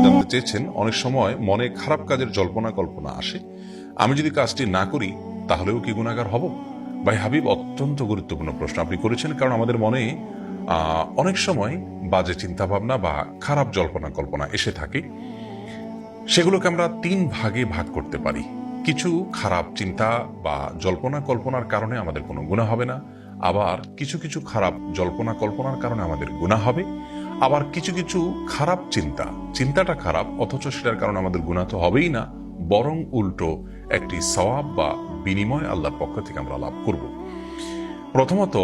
জানতে চেয়েছেন, অনেক সময় মনে খারাপ কাজের জল্পনা কল্পনা আসে, আমি যদি কাজটি না করি তাহলেও কি গুনাহগার হব? ভাই হাবিব, অত্যন্ত গুরুত্বপূর্ণ প্রশ্ন আপনি করেছেন। কারণ আমাদের মনে অনেক সময় বাজে চিন্তা ভাবনা বা খারাপ জল্পনা কল্পনা এসে থাকে। সেগুলোকে আমরা তিন ভাগে ভাগ করতে পারি। কিছু খারাপ চিন্তা বা জল্পনা কল্পনার কারণে আমাদের কোনো গুনাহ হবে না, আবার কিছু কিছু খারাপ জল্পনা কল্পনার কারণে আমাদের গুনাহ হবে, আবার কিছু কিছু খারাপ চিন্তাটা খারাপ অথচ সেটার কারণে আমাদের গুনাহ তো হবেই না, বরং উল্টো একটি সওয়াব বা বিনিময় আল্লাহর পক্ষ থেকে আমরা লাভ করব। প্রথমত,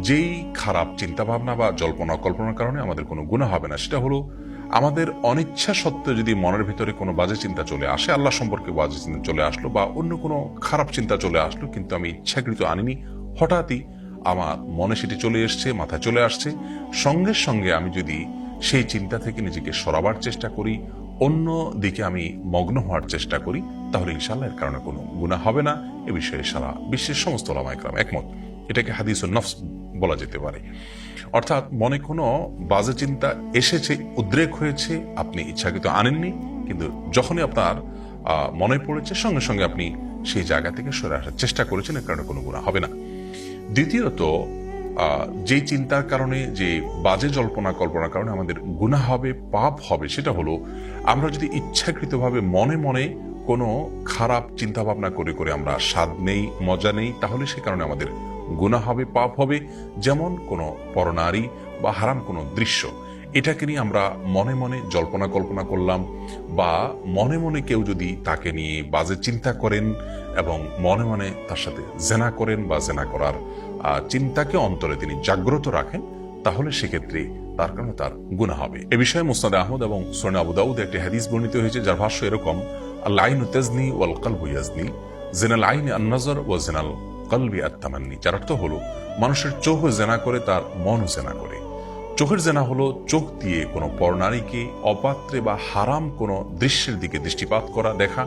যেই খারাপ চিন্তা ভাবনা বা জল্পনা কল্পনার কারণে আমাদের কোনো গুনাহ হবে না, সেটা হলো আমাদের অনিচ্ছা সত্ত্বেও যদি মনের ভিতরে কোনো বাজে চিন্তা চলে আসে, আল্লাহ সম্পর্কে বাজে চিন্তা চলে আসলো বা অন্য কোনো খারাপ চিন্তা চলে আসলো, কিন্তু আমি ইচ্ছাকৃত আনিনি, হঠাৎই আমার মনে সেটি চলে এসছে, মাথায় চলে আসছে, সঙ্গে সঙ্গে আমি যদি সেই চিন্তা থেকে নিজেকে সরাবার চেষ্টা করি, অন্য দিকে আমি মগ্ন হওয়ার চেষ্টা করি, তাহলে ইনশাআল্লাহ এর কারণে কোনো গুনাহ হবে না। এ বিষয়ে সারা বিশ্বের সমস্ত উলামায়ে কেরাম একমত। এটাকে হাদিসুন নফস বলা যেতে পারে। অর্থাৎ মনে কোনো বাজে চিন্তা এসেছে, উদ্রেক হয়েছে, আপনি ইচ্ছাকৃত আনেননি, কিন্তু যখনই আপনার মনে পড়েছে সঙ্গে সঙ্গে আপনি সেই জায়গা থেকে সরে আসার চেষ্টা করেছেন, এর কারণে কোনো গুনাহ হবে না। দ্বিতীয়ত, যে চিন্তার কারণে, যে বাজে জল্পনা কল্পনার কারণে আমাদের গুনাহ হবে, পাপ হবে, সেটা হলো আমরা যদি ইচ্ছাকৃতভাবে মনে মনে কোনো খারাপ চিন্তা ভাবনা করে করে আমরা স্বাদ নেই, মজা নেই, তাহলে সে কারণে আমাদের গুনাহ হবে, পাপ হবে। যেমন কোনো পরনারী বা হারাম কোনো দৃশ্য, এটাকে নিয়ে আমরা মনে মনে জল্পনা কল্পনা করলাম, বা মনে মনে কেউ যদি তাকে নিয়ে বাজে চিন্তা করেন এবং মনে মনে তার সাথে জেনা করেন বা জেনা করার চিন্তাকে অন্তরে তিনি জাগ্রত রাখেন, তাহলে সেক্ষেত্রে তার কারণে তার গুনাহ হবে। এ বিষয়ে মুসনাদে আহমদ এবং সুনানে আবু দাউদ একটি হাদিস বর্ণিত হয়েছে, যার ভাষ্য এরকম: আল আইনু তাজনি ওয়াল কলবু ইয়াজনি, জিনাল আইনি আন নজর ওয়া জিনাল কলবি আত তামান্নি। যার অর্থ হলো, মানুষের চোখ জেনা করে, তার মনও জেনা করে। চোখের জেনা হলো চোখ দিয়ে কোনো পরনারীকে অপাত্রে বা হারাম কোনো দৃশ্যের দিকে দৃষ্টিপাত করা, দেখা।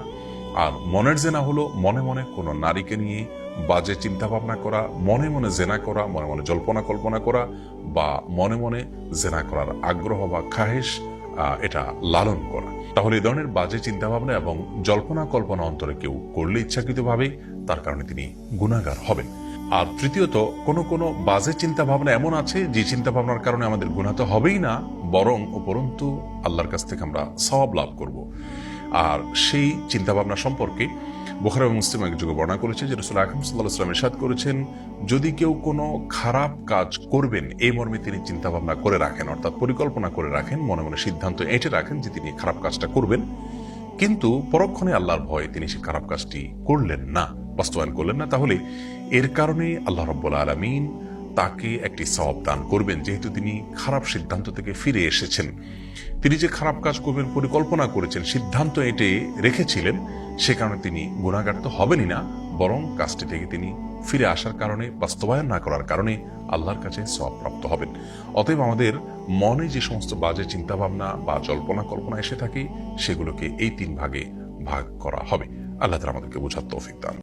আর মনের জেনা হলো মনে মনে কোনো নারীকে নিয়ে বাজে চিন্তা ভাবনা করা, মনে মনে জেনা করা, মনে মনে জল্পনা কল্পনা করা, বা মনে মনে জেনা করার আগ্রহ বা খাহেশ এটা লালন করা। তাহলে এই ধরনের বাজে চিন্তা ভাবনা এবং জল্পনা কল্পনা অন্তরে কেউ করলে ইচ্ছাকৃতভাবে, তার কারণে তিনি গুনাহগার হবেন। আর তৃতীয়ত, কোনো বাজে চিন্তা ভাবনা এমন আছে যে চিন্তা ভাবনার কারণে আমাদের গুনাহ তো হবেই না, বরং উপরন্তু আল্লাহর কাছ থেকে আমরা সওয়াব লাভ করব। আর সেই চিন্তা ভাবনা সম্পর্কে বুখারী এবং মুসলিম এক যুগে বর্ণনা করেছে যে রাসূল আকরাম সাল্লাল্লাহু আলাইহি ওয়াসাল্লাম ইরশাদ করেছেন, যদি কেউ কোনো খারাপ কাজ করবেন এই মর্মে তিনি চিন্তা ভাবনা করে রাখেন, অর্থাৎ পরিকল্পনা করে রাখেন, মনে মনে সিদ্ধান্ত এঁটে রাখেন যে তিনি খারাপ কাজটা করবেন, কিন্তু পরক্ষণে আল্লাহর ভয়ে তিনি সেই খারাপ কাজটি করলেন না, বাস্তবায়ন করলেন না, তাহলে এর কারণে আল্লাহ রাব্বুল আলামিন তাকে একটি সওয়াব দান করবেন, যেহেতু তিনি খারাপ সিদ্ধান্ত থেকে ফিরে এসেছেন। তিনি যে খারাপ কাজ করবেন পরিকল্পনা করেছেন, সিদ্ধান্ত এঁটে রেখেছিলেন, সে কারণে তিনি গুনাহগার তো হবেনই না, বরং কাজটি থেকে তিনি ফিরে আসার কারণে, বাস্তবায়ন না করার কারণে আল্লাহর কাছে সওয়াব প্রাপ্ত হবেন। অতএব আমাদের মনে যে সমস্ত বাজে চিন্তা ভাবনা বা জল্পনা কল্পনা এসে থাকে, সেগুলোকে এই তিন ভাগে ভাগ করা হবে। আল্লাহ তাআলা আমাদেরকে বোঝার তৌফিক দান।